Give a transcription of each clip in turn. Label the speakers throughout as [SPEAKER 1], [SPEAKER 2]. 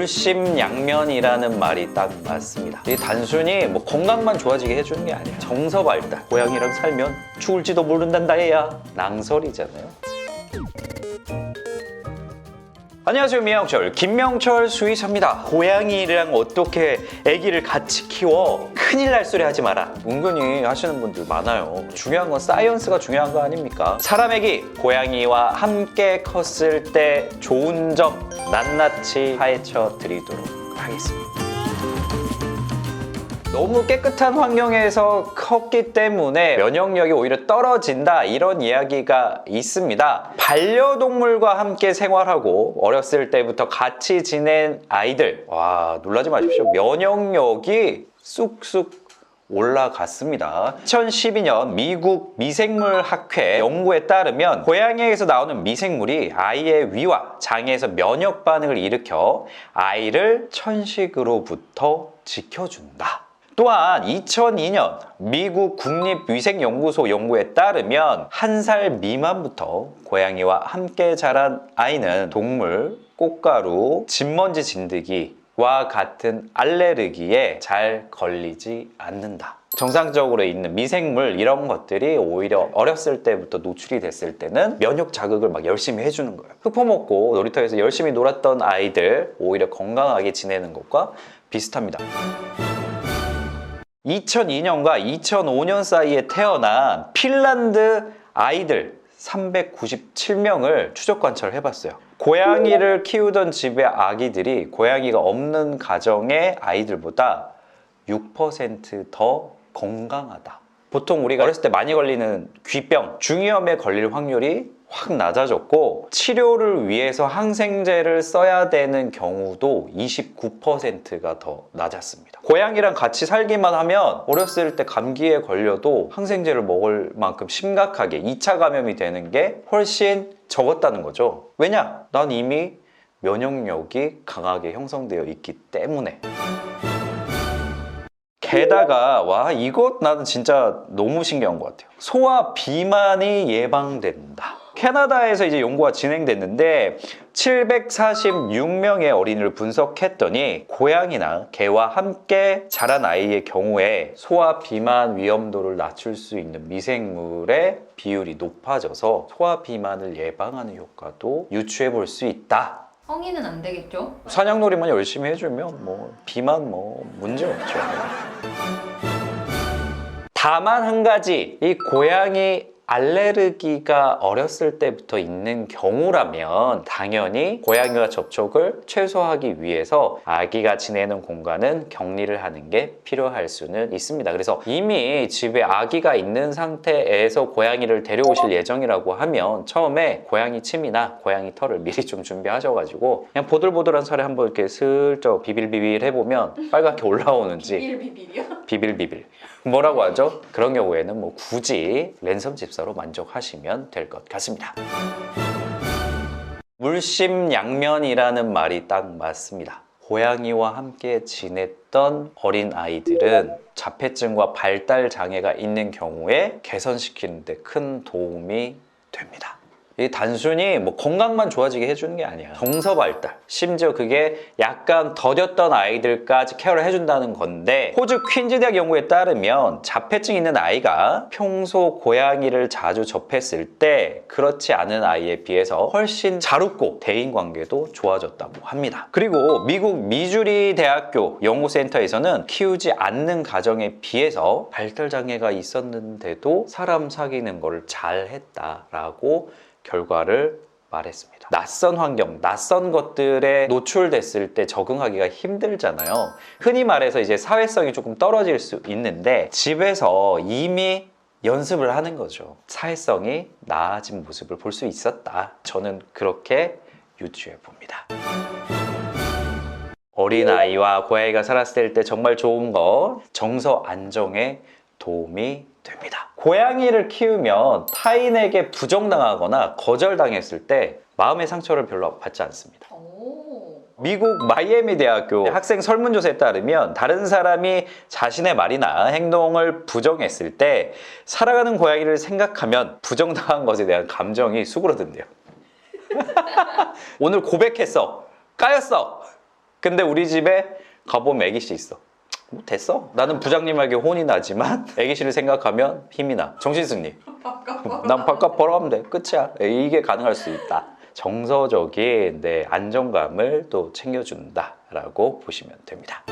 [SPEAKER 1] 물심양면이라는 말이 딱 맞습니다. 이게 단순히 뭐 건강만 좋아지게 해주는 게 아니에요. 정서 발달. 고양이랑 살면 죽을지도 모른단다 해야 낭설이잖아요. 안녕하세요, 미영철 김명철 수의사입니다. 고양이랑 어떻게 아기를 같이 키워 큰일 날 소리 하지 마라 은근히 하시는 분들 많아요. 중요한 건 사이언스가 중요한 거 아닙니까? 사람 아기 고양이와 함께 컸을 때 좋은 점 낱낱이 파헤쳐 드리도록 하겠습니다. 너무 깨끗한 환경에서 컸기 때문에 면역력이 오히려 떨어진다, 이런 이야기가 있습니다. 반려동물과 함께 생활하고 어렸을 때부터 같이 지낸 아이들, 와, 놀라지 마십시오. 면역력이 쑥쑥 올라갔습니다. 2012년 미국 미생물학회 연구에 따르면 고양이에서 나오는 미생물이 아이의 위와 장에서 면역 반응을 일으켜 아이를 천식으로부터 지켜준다. 또한 2002년 미국 국립위생연구소 연구에 따르면 1살 미만부터 고양이와 함께 자란 아이는 동물, 꽃가루, 진먼지 진드기와 같은 알레르기에 잘 걸리지 않는다. 정상적으로 있는 미생물 이런 것들이 오히려 어렸을 때부터 노출이 됐을 때는 면역 자극을 막 열심히 해주는 거예요. 흙퍼먹고 놀이터에서 열심히 놀았던 아이들 오히려 건강하게 지내는 것과 비슷합니다. 2002년과 2005년 사이에 태어난 핀란드 아이들 397명을 추적 관찰을 해봤어요. 고양이를 키우던 집의 아기들이 고양이가 없는 가정의 아이들보다 6% 더 건강하다. 보통 우리가 어렸을 때 많이 걸리는 귀병, 중이염에 걸릴 확률이 확 낮아졌고, 치료를 위해서 항생제를 써야 되는 경우도 29%가 더 낮았습니다. 고양이랑 같이 살기만 하면 어렸을 때 감기에 걸려도 항생제를 먹을 만큼 심각하게 2차 감염이 되는 게 훨씬 적었다는 거죠. 왜냐? 난 이미 면역력이 강하게 형성되어 있기 때문에. 게다가 와, 이것 나는 진짜 너무 신기한 것 같아요. 소아 비만이 예방된다. 캐나다에서 이제 연구가 진행됐는데 746명의 어린이를 분석했더니 고양이나 개와 함께 자란 아이의 경우에 소아 비만 위험도를 낮출 수 있는 미생물의 비율이 높아져서 소아 비만을 예방하는 효과도 유추해 볼 수 있다.
[SPEAKER 2] 성인은 안 되겠죠?
[SPEAKER 1] 사냥놀이만 열심히 해주면 뭐 비만 뭐 문제 없죠. 다만 한 가지, 이 고양이 알레르기가 어렸을 때부터 있는 경우라면 당연히 고양이와 접촉을 최소화하기 위해서 아기가 지내는 공간은 격리를 하는 게 필요할 수는 있습니다. 그래서 이미 집에 아기가 있는 상태에서 고양이를 데려오실 예정이라고 하면 처음에 고양이 침이나 고양이 털을 미리 좀 준비하셔가지고 그냥 보들보들한 살에 한번 이렇게 슬쩍 비빌비빌 해보면 빨갛게 올라오는지.
[SPEAKER 2] 비빌비빌이요?
[SPEAKER 1] 비빌비빌 뭐라고 하죠? 그런 경우에는 뭐 굳이 랜섬 집사로 만족하시면 될 것 같습니다. 물심양면이라는 말이 딱 맞습니다. 고양이와 함께 지냈던 어린 아이들은 자폐증과 발달 장애가 있는 경우에 개선시키는 데 큰 도움이 됩니다. 이게 단순히 뭐 건강만 좋아지게 해주는 게 아니야. 정서 발달, 심지어 그게 약간 더뎠던 아이들까지 케어를 해준다는 건데, 호주 퀸즈 대학 연구에 따르면 자폐증 있는 아이가 평소 고양이를 자주 접했을 때 그렇지 않은 아이에 비해서 훨씬 잘 웃고 대인관계도 좋아졌다고 합니다. 그리고 미국 미주리 대학교 연구센터에서는 키우지 않는 가정에 비해서 발달 장애가 있었는데도 사람 사귀는 걸 잘했다라고 결과를 말했습니다. 낯선 환경, 낯선 것들에 노출됐을 때 적응하기가 힘들잖아요. 흔히 말해서 이제 사회성이 조금 떨어질 수 있는데 집에서 이미 연습을 하는 거죠. 사회성이 나아진 모습을 볼 수 있었다. 저는 그렇게 유추해 봅니다. 어린아이와 고양이가 살았을 때 정말 좋은 거, 정서 안정에 도움이 됩니다. 고양이를 키우면 타인에게 부정당하거나 거절당했을 때 마음의 상처를 별로 받지 않습니다. 미국 마이애미 대학교 학생 설문조사에 따르면 다른 사람이 자신의 말이나 행동을 부정했을 때 살아가는 고양이를 생각하면 부정당한 것에 대한 감정이 수그러든대요. 오늘 고백했어, 까였어, 근데 우리 집에 가보면 애기씨 있어. 뭐 됐어. 나는 부장님에게 혼이 나지만 애기씨를 생각하면 힘이 나. 정신승리. 난 바깥 보러 하면 돼. 끝이야. 이게 가능할 수 있다. 정서적인 내 안정감을 또 챙겨준다라고 보시면 됩니다.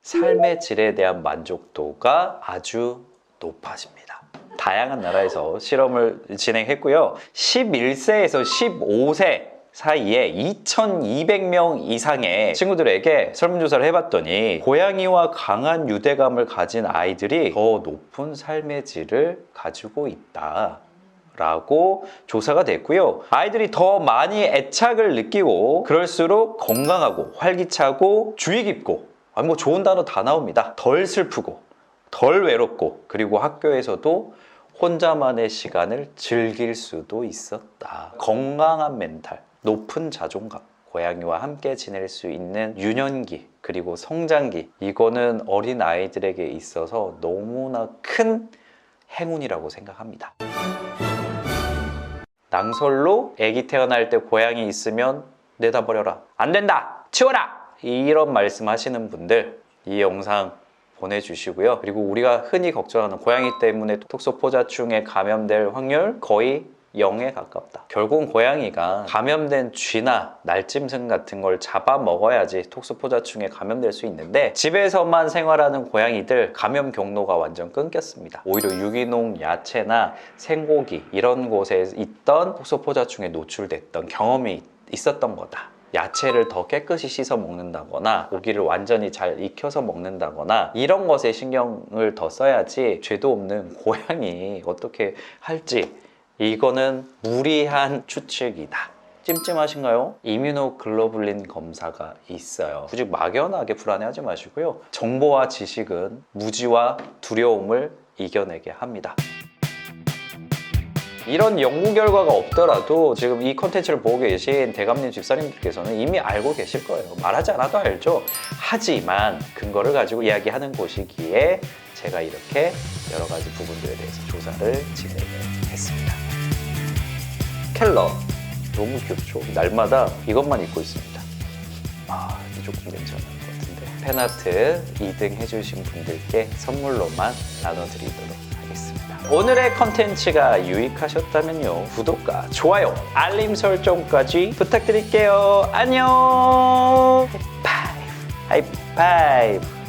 [SPEAKER 1] 삶의 질에 대한 만족도가 아주 높아집니다. 다양한 나라에서 실험을 진행했고요. 11세에서 15세 사이에 2,200명 이상의 친구들에게 설문조사를 해봤더니 고양이와 강한 유대감을 가진 아이들이 더 높은 삶의 질을 가지고 있다 라고 조사가 됐고요. 아이들이 더 많이 애착을 느끼고 그럴수록 건강하고 활기차고 주의 깊고 뭐 좋은 단어 다 나옵니다. 덜 슬프고 덜 외롭고 그리고 학교에서도 혼자만의 시간을 즐길 수도 있었다. 건강한 멘탈, 높은 자존감, 고양이와 함께 지낼 수 있는 유년기 그리고 성장기, 이거는 어린 아이들에게 있어서 너무나 큰 행운이라고 생각합니다. 낭설로 아기 태어날 때 고양이 있으면 내다버려라, 안 된다, 치워라, 이런 말씀 하시는 분들 이 영상 보내주시고요. 그리고 우리가 흔히 걱정하는 고양이 때문에 톡소포자충에 감염될 확률 거의 0에 가깝다. 결국은 고양이가 감염된 쥐나 날짐승 같은 걸 잡아먹어야지 톡소포자충에 감염될 수 있는데 집에서만 생활하는 고양이들 감염 경로가 완전 끊겼습니다. 오히려 유기농 야채나 생고기 이런 곳에 있던 톡소포자충에 노출됐던 경험이 있었던 거다. 야채를 더 깨끗이 씻어 먹는다거나 고기를 완전히 잘 익혀서 먹는다거나 이런 것에 신경을 더 써야지 죄도 없는 고양이 어떻게 할지, 이거는 무리한 추측이다. 찜찜하신가요? 이뮤노글로불린 검사가 있어요. 굳이 막연하게 불안해하지 마시고요. 정보와 지식은 무지와 두려움을 이겨내게 합니다. 이런 연구 결과가 없더라도 지금 이 컨텐츠를 보고 계신 대감님 집사님들께서는 이미 알고 계실 거예요. 말하지 않아도 알죠. 하지만 근거를 가지고 이야기하는 곳이기에 제가 이렇게 여러 가지 부분들에 대해서 조사를 진행했습니다. 켈러 너무 귀엽죠? 날마다 이것만 입고 있습니다. 이 조금 괜찮은 것 같은데. 팬아트 2등 해주신 분들께 선물로만 나눠드리도록 하겠습니다. 오늘의 컨텐츠가 유익하셨다면요, 구독과 좋아요, 알림 설정까지 부탁드릴게요. 안녕. 하이파이브.